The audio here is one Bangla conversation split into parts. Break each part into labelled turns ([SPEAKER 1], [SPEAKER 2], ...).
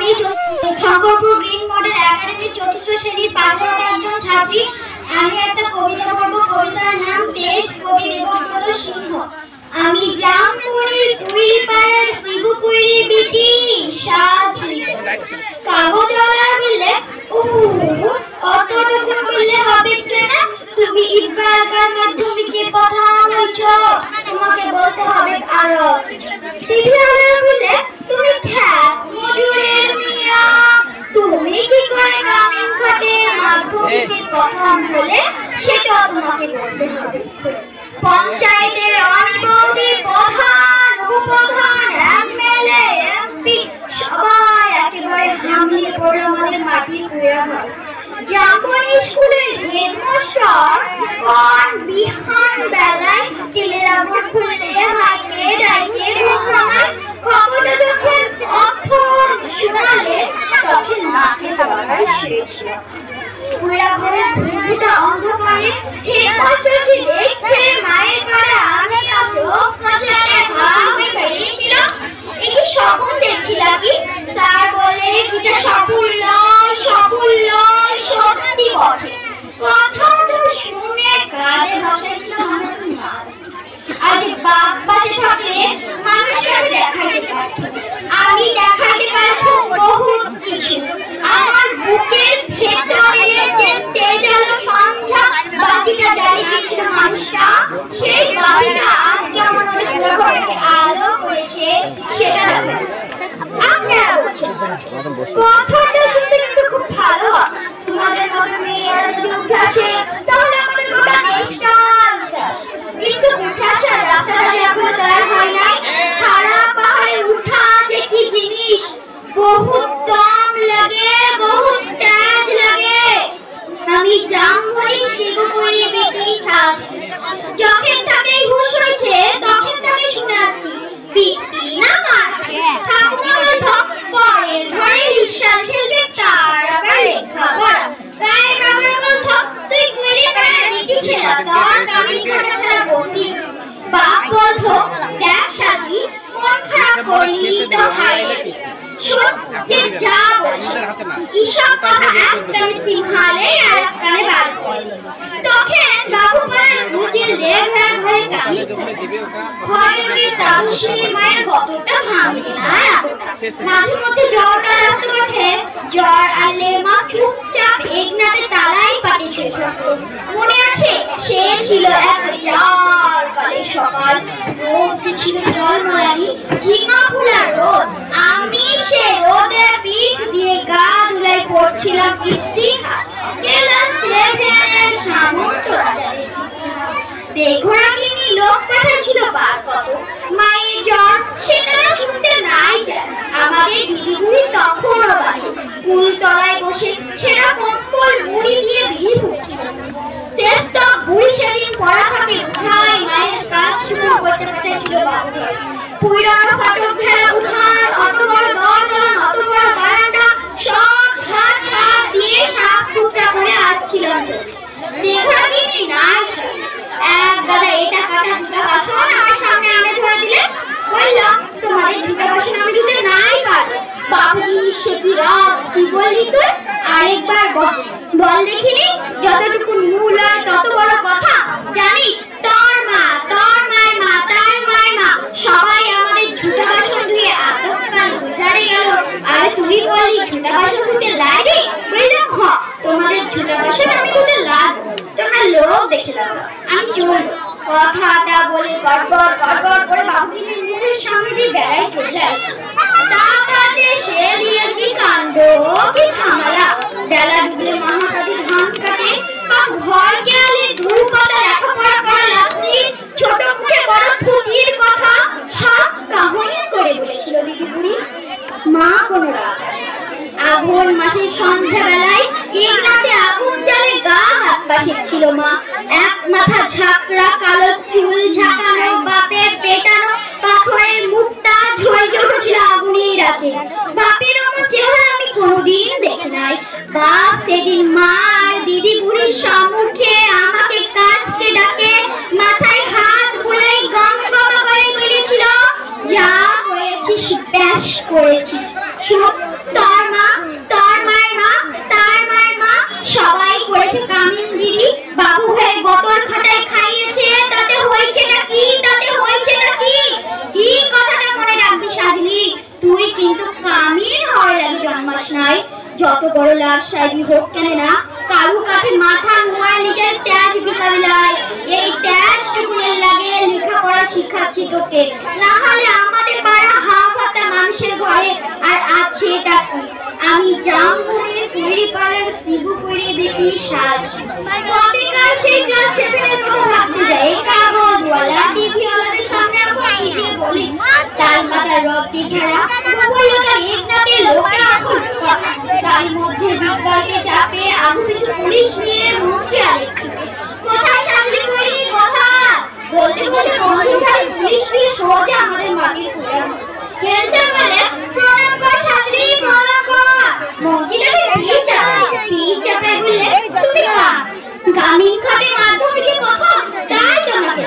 [SPEAKER 1] আমি শঙ্করপুর গ্রিন মডেল একাডেমি চতুর্থ শ্রেণীর পাঠরত একজন ছাত্রী। আমি একটা কবিতা বলবো। কবিতার নাম তেজ, কবি দেবব্রত সিংহ। আমি জামপুরির কুইরিপাড়ার শিবু কুইরি বিটি সাজ কাগজওয়ালা বললে অতটুকু বললে হবে কেনা? তুমি এবারকার মাধ্যমিকে প্রথম হয়েছ, তোমাকে বলতে হবে আরো। টিভিওয়ালা বললে তুমি ঠ্যাক মজুরের মিয়া, তুমি কি করে কামিন খাটে মাধ্যমিকে প্রথম হলে সেটাও তোমাকে বলতে হবে। পঞ্চায়েতের অনিবৌদি প্রধান, উপপ্রধান, এমএলএ, এমপি সবাই একেবারে হামলিয়ে পড়ল আমাদের মাটির কুড়া ঘরে। জামবনি স্কুলের হেডমাস্টার কোন বিহান বেলায় টেলিগ্রাম খুলে হাতে ডাইতে ঘোষণায় খবরটা যখন অক্ষর শোনালে তখন নাকে ধরার শেষ। কুড়া ঘরের ঘুরঘুটা অন্ধকারে হেডমাস্টারকে দেখে মায়ের পাড়া আমি চোখ কচলে ঘা হয়ে বেরিয়েছিল। এ কি স্বপ্ন দেখছিলাম কি? স্যার বলে কিটা সাফল্য সাফল্য সত্যি বটে। কথাটা শুনে কালে ভাসাইছিল আমার মা। আজ বাপ বাঁচে থাকলে মানুষটাকে দেখাইতে পারত। আমি দেখাইতে পারতো বহুত কিছু। আমার বুকের ভেতরে যে তেজালো সন্ধ্যা বাতিটা জ্বালিয়েছিল মানুষটা, সেই বাতিটা আজকে আমাদের ঘরকে আলো করেছে সেটা আপনারা বলছেন। কথাটা শুনতে কিন্তু খুব ভালো। তোমাদের মতো মেয়েরা যদি উঠে আসে তাহলে আমাদের গোটা দেশটা কিন্তু উঠে আসার রাস্তাটা যে এখনো তৈরি হয় নাই। খাড়া পাহাড়ে উঠা যে কি জিনিস, বহুত দম লাগে, বহুত তেজ লাগে। আমি জামবনি শিবু কুইরি বিটি সাজ। যখন তাকেই হুঁশ হয়েছে তখন তাকে শুনে আসছি বিটি না মারবে। ঠাকুমা বলতো পরের ঘরে ঈশ্বর খেলবে তার আবার লেখাপড়া। গায়ের বাবার বলতো তুই কুইরি পাড়ার বিটি ছেলে, তোর কামিনী কাটা ছাড়া বন্দি। বাপ বলতো দেখ শাশুড়ি মন খারাপ করলি তো হাই শোন যে যা বলছে ঈশা কথা এক কানে সিংহালে আর এক কানে বার করল। তখন বাবু পাড়ার বুঝিয়ে দেবরার ঘরে কামিনী ঘরে তারুষী মায়ের কতটা ভাঙবে না। মাঝে মধ্যে জ্বরটা আসতে ওঠে, জ্বর আনলে মা চুপচাপ একনাতে তালাই পাতে শুয়ে থাকতো। মনে আছে সে ছিল এক জার কালে সকাল, রোদ ছিল ঝলমলানি ঝিঙা ফুলা রোদ। আমি সে রোদের পিঠ দিয়ে গা ধুলাই পড়ছিলাম ইতিহাস, ক্লাস 7 সামন্ত রাজাদের ইতিহাস। দেখোরাগিনী লোক পাঠাচ্ছিল বার কত, মায়ের জ্বর সেটা শুনতে নাই যায়। আমাদের দিদি বুড়ি তখনও বাজে কুল তলায় বসে ছেঁড়া কম্বল মুড়ি দিয়ে ভিড় উঠছিল। শেষ তো বুড়ি সেদিন পড়া থাকে উঠায় মায়ের কাজটুকু করতে পাঠাচ্ছিল বাবুদের। পুইরানো ফাটক ঘেরা উঠান, অত বড় দরজান, অত বড় বারান্দা সব হাত হাত দিয়ে সাপ ফুচা করে আসছিল। দেখোরাগিনী নাই এক গাদা এটা কাটা জুতা বাসন আমার সামনে আনে ধরে দিলে বললাম তোমাদের জুতা বাসন আমি দিতে নাই কার। বাবু জিনিস সে কি রাগ, কি বললি তুই? আরেকবার বল দেখিনি। যতটুকু মূল হয় তত বড় কথা জানিস? তোর মা, তোর মায়ের মা, তার মায়ের মা সবাই আমাদের জুতা বাসন ধুয়ে আতকাল গুজারে গেল, আর তুই বললি জুতা বাসন ধুতে লাগে? বললাম হ তোমাদের জুতা বাসন আমি ধুতে লাগবো, তোমরা লোক দেখে লাগো। আমি চলবো কথাটা বলে গড়গড় গড়গড় করে বাবুজির মুখের সামনে দিয়ে বেড়াই চলে আসে। তাকাতে সে দিয়ে কি কাণ্ড, কি ঝামেলা। বেলা ডুবলে মহাকালী ধান কাটে বা ঘর গেলে দু কথা লেখাপড়া করা লাগনি। ছোট মুখে বড় ফুটির কথা সব কাহিনী করে বলেছিল দিদি বুড়ি। মা কোনো রাত আগুন মাসের সন্ধ্যা বেলায় একনাতে আগুন জ্বালে গা হাত পা সেঁকছিল মা। এক মাথা ঝাঁকড়া কালো চুল ঝাঁকানো, বাপের পেটানো পাথরের মুখটা ঝলকে উঠেছিল আগুনের আছে। বাপের অমন চেহারা আমি কোনোদিন দেখি নাই। বাপ সেদিন মা আর দিদি বুড়ির সম্মুখে আমাকে কাছকে ডাকে মাথায় হাত বুলাই গঙ্গা করে বলেছিল যা করেছিস ব্যাস করেছিস। তোর যত বড় লাশ সাহেবই হোক কেন না, কারু কাছে মাথা নোয়ায় নিজের ট্যাজ বিকাবিলায়। এই ট্যাজ টুকুনের লাগে লেখাপড়া শিখাচ্ছি তোকে, না হলে আমাদের পাড়া হাফাতা মানুষের ঘরে আর আছে এটা কি? আমি জামপুরের কৈরিপাড়ার শিবু কৈরি বেটি সাজ। কবেকার সেই ক্লাস 7 এর কথা ভাবতে যাই, কাগজওয়ালা টিভিওয়ালাদের সামনে এখন নিজে বলি তার মাথার রক্তি ঘেরা গোবরলতা একনাতে লোকে এখন তার মধ্যে বিজ্ঞানকে চাপে আগু কিছু পুলিশ নিয়ে মন্ত্রী আলেখ্যে কোথায় সাজলি করি কথা বলতে বলতে মন্ত্রীর পুলিশ নিয়ে সোজা আমাদের মাটির পুরা কেসে বলে প্রণাম কর সাজলি, প্রণাম কর। মন্ত্রীটাকে পিচ চাপড়ায় বললে তুমি গ্রামীণ খাতে মাধ্যমিকে প্রথম, তাই তোমাকে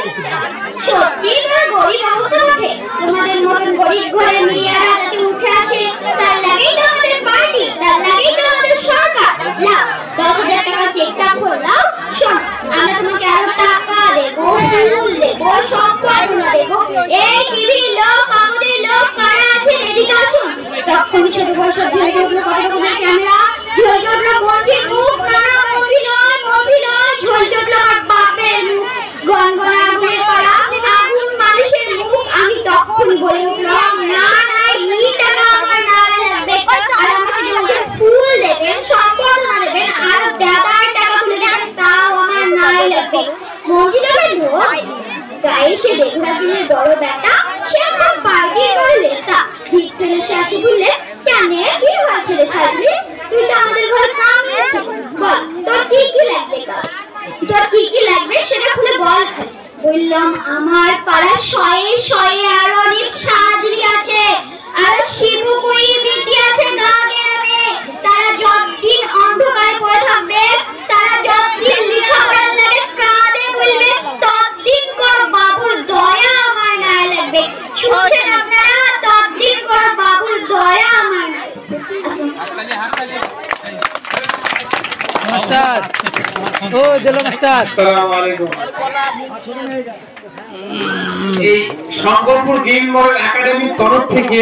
[SPEAKER 1] সত্যি তোমার গরিব অবস্থা ওঠে। তোমাদের মতন গরিব ঘরের মেয়েরা যাতে উঠে আসে তার লাগেই তো আমাদের পার্টি, তার লাগেই তো আমাদের সরকার। না 10,000 টাকা চেকটা করলাম, শোন আমরা তোমাকে আরো টাকা দেবো, ফুল দেবো, সম্পর্কনা দেবো। এই টিভি লোক আমাদের লোক কারা আছে এদিকে আসুন। তখন ছোট বড় সব ঝুলে গেছিল কত রকমের ক্যামেরা, ঝুল চটলো মন্ত্রী মুখ, না মন্ত্রী নয় ঝুল চটলো আমার বাপের মুখ, গনগনা আগুনের পাড়া আগুন মানুষের মুখ। আমি তখন বলে উঠলাম না এই টাকা আমার না লাগবে, আর আমাকে যে ফুল দেবেন, সম্পর্কনা দেবেন, আর দাদার টাকা তুলে দেবেন তাও আমার নাই লাগবে। মন্ত্রীটা বলল গায়ে সে বেগুনা দিনের বড় বেটা, সে আমার পার্টির বড় নেতা। ভিক ফেলে সে আসে বললে কেন কি হয়েছে রে সাজলি, তুই তো আমাদের ঘরে কামিয়েছিস, বল তোর কি কি লাগবে, তোর কি কি লাগবে সেটা খুলে বল। বললাম আমার পাড়া শয়ে শয়ে আর অনেক সাজলি আছে, আর শিবু কৈরি বেটি আছে গা গেরামে। তারা যতদিন অন্ধকারে পড়ে থাকবে, তারা যতদিন লেখাপড়ার লাগে কাঁদে বলবে, ততদিন কোনো বাবুর দয়া আমার না লাগবে। শুনছেন আপনারা, ততদিন কোনো বাবুর দয়া আমার না লাগবে।
[SPEAKER 2] মাস্টার ও জেলা মাস্টার,
[SPEAKER 3] আসসালামু আলাইকুম। এই শঙ্করপুর গেম মডেল একাডেমির তরফ থেকে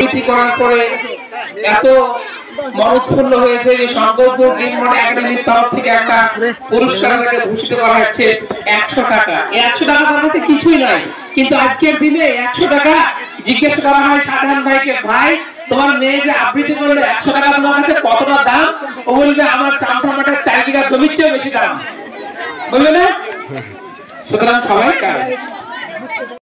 [SPEAKER 3] এটি করার পরে এত মনোৎফুল্ল হয়েছে যে শঙ্করপুর গেম মডেল একাডেমির তরফ থেকে একটা পুরস্কার তাকে ভূষিত করা হচ্ছে 100 টাকা। 100 টাকা তার কাছে কিছুই নয়, কিন্তু আজকের দিনে 100 টাকা জিজ্ঞেস করা হয় শাহজাহান ভাইকে, ভাই তোমার মেয়ে যে আবৃত্তি করলো 100 টাকা তোমার কাছে কতটা দাম? ও বলবে আমার চামঠামাটার 4 বিঘা জমির চেয়ে বেশি দাম, বলবে না? সুতরাং সবাই চায়।